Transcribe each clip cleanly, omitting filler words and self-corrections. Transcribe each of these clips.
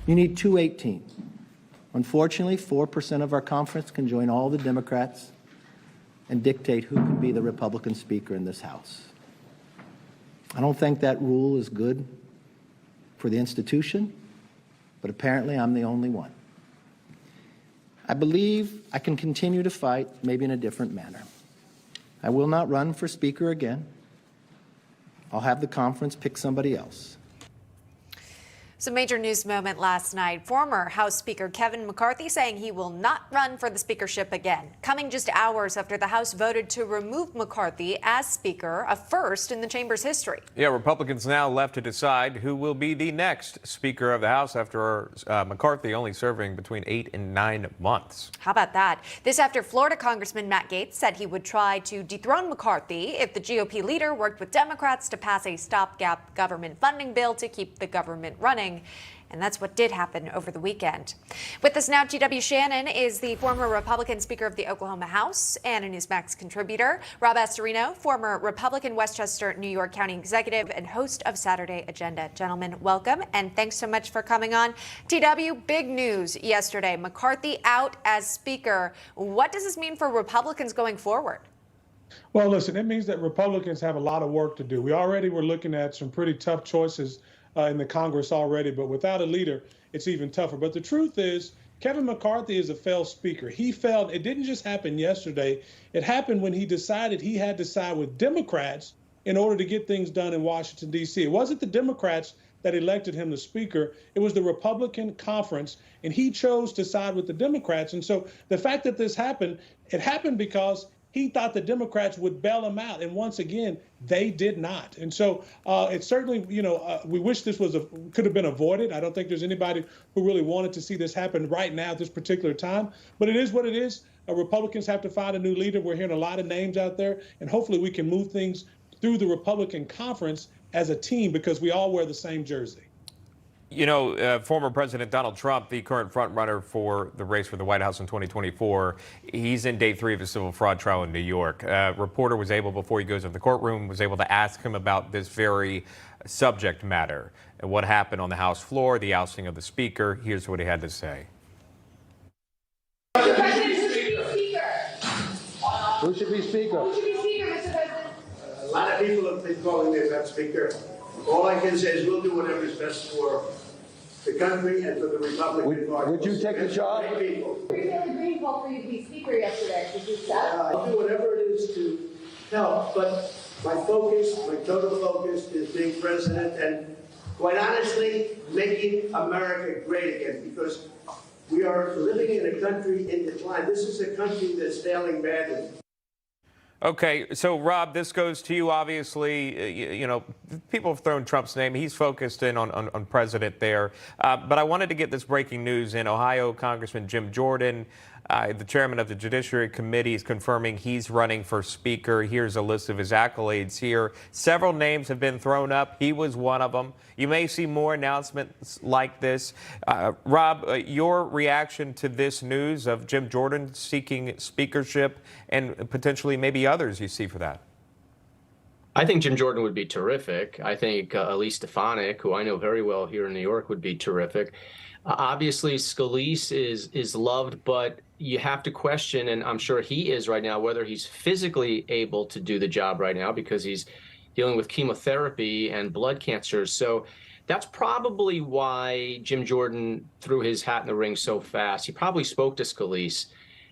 You need 218. Unfortunately, 4% of our conference can join all the Democrats and dictate who can be the Republican Speaker in this House. I don't think that rule is good for the institution, but apparently I'm the only one. I believe I can continue to fight, maybe in a different manner. I will not run for Speaker again. I'll have the conference pick somebody else. So major news moment last night. Former House Speaker Kevin McCarthy saying he will not run for the speakership again, coming just hours after the House voted to remove McCarthy as Speaker, a first in the chamber's history. Yeah, Republicans now left to decide who will be the next Speaker of the House after McCarthy only serving between 8 and 9 months. How about that? This after Florida Congressman Matt Gaetz said he would try to dethrone McCarthy if the GOP leader worked with Democrats to pass a stopgap government funding bill to keep the government running. And that's what did happen over the weekend. With us now, T.W. Shannon is the former Republican Speaker of the Oklahoma House and a Newsmax contributor. Rob Astorino, former Republican Westchester, New York County Executive and host of Saturday Agenda. Gentlemen, welcome, and thanks so much for coming on. T.W., big news yesterday. McCarthy out as Speaker. What does this mean for Republicans going forward? Well, listen, it means that Republicans have a lot of work to do. We already were looking at some pretty tough choices in the Congress already, but without a leader, it's even tougher. But the truth is, Kevin McCarthy is a failed speaker. He failed. It didn't just happen yesterday. It happened when he decided he had to side with Democrats in order to get things done in Washington, D.C. It wasn't the Democrats that elected him the speaker. It was the Republican conference, and he chose to side with the Democrats. And so the fact that this happened, it happened because he thought the Democrats would bail him out. And once again, they did not. And so it's certainly, we wish this could have been avoided. I don't think there's anybody who really wanted to see this happen right now at this particular time. But it is what it is. Republicans have to find a new leader. We're hearing a lot of names out there. And hopefully we can move things through the Republican conference as a team because we all wear the same jersey. You know, former President Donald Trump, the current frontrunner for the race for the White House in 2024, he's in day 3 of a civil fraud trial in New York. A reporter was able, before he goes into the courtroom, was able to ask him about this very subject matter. And what happened on the House floor, the ousting of the Speaker. Here's what he had to say. Mr. President, who should be Speaker? Who should be Speaker? Who should be Speaker, Mr. President? A lot of people have been calling me that Speaker. All I can say is we'll do whatever is best for the country and for the Republican Party. Would you take the job? People. Really grateful for you to be Speaker yesterday. Did you accept? I'll do whatever it is to help, but my total focus is being president and, quite honestly, making America great again, because we are living in a country in decline. This is a country that's failing badly. Okay, so Rob, this goes to you. Obviously, you know, people have thrown Trump's name. He's focused in on president there. But I wanted to get this breaking news in. Ohio Congressman Jim Jordan, the chairman of the Judiciary Committee, is confirming he's running for Speaker. Here's a list of his accolades here. Several names have been thrown up. He was one of them. You may see more announcements like this. Rob, your reaction to this news of Jim Jordan seeking speakership and potentially maybe others you see for that? I think Jim Jordan would be terrific. I think Elise Stefanik, who I know very well here in New York, would be terrific. Obviously, Scalise is loved, but you have to question, and I'm sure he is right now, whether he's physically able to do the job right now because he's dealing with chemotherapy and blood cancers. So that's probably why Jim Jordan threw his hat in the ring so fast. He probably spoke to Scalise,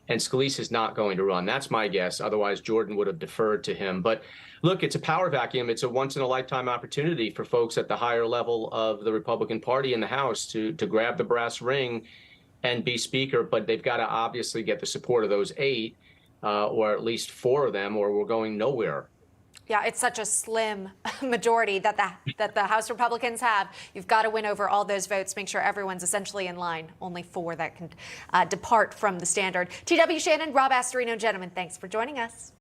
and Scalise is not going to run. That's my guess. Otherwise, Jordan would have deferred to him. But look, it's a power vacuum. It's a once-in-a-lifetime opportunity for folks at the higher level of the Republican Party in the House to grab the brass ring and be Speaker. But they've got to obviously get the support of those 8, or at least 4 of them, or we're going nowhere. Yeah, it's such a slim majority that the House Republicans have. You've got to win over all those votes, make sure everyone's essentially in line. Only 4 that can depart from the standard. T.W. Shannon, Rob Astorino, gentlemen, thanks for joining us.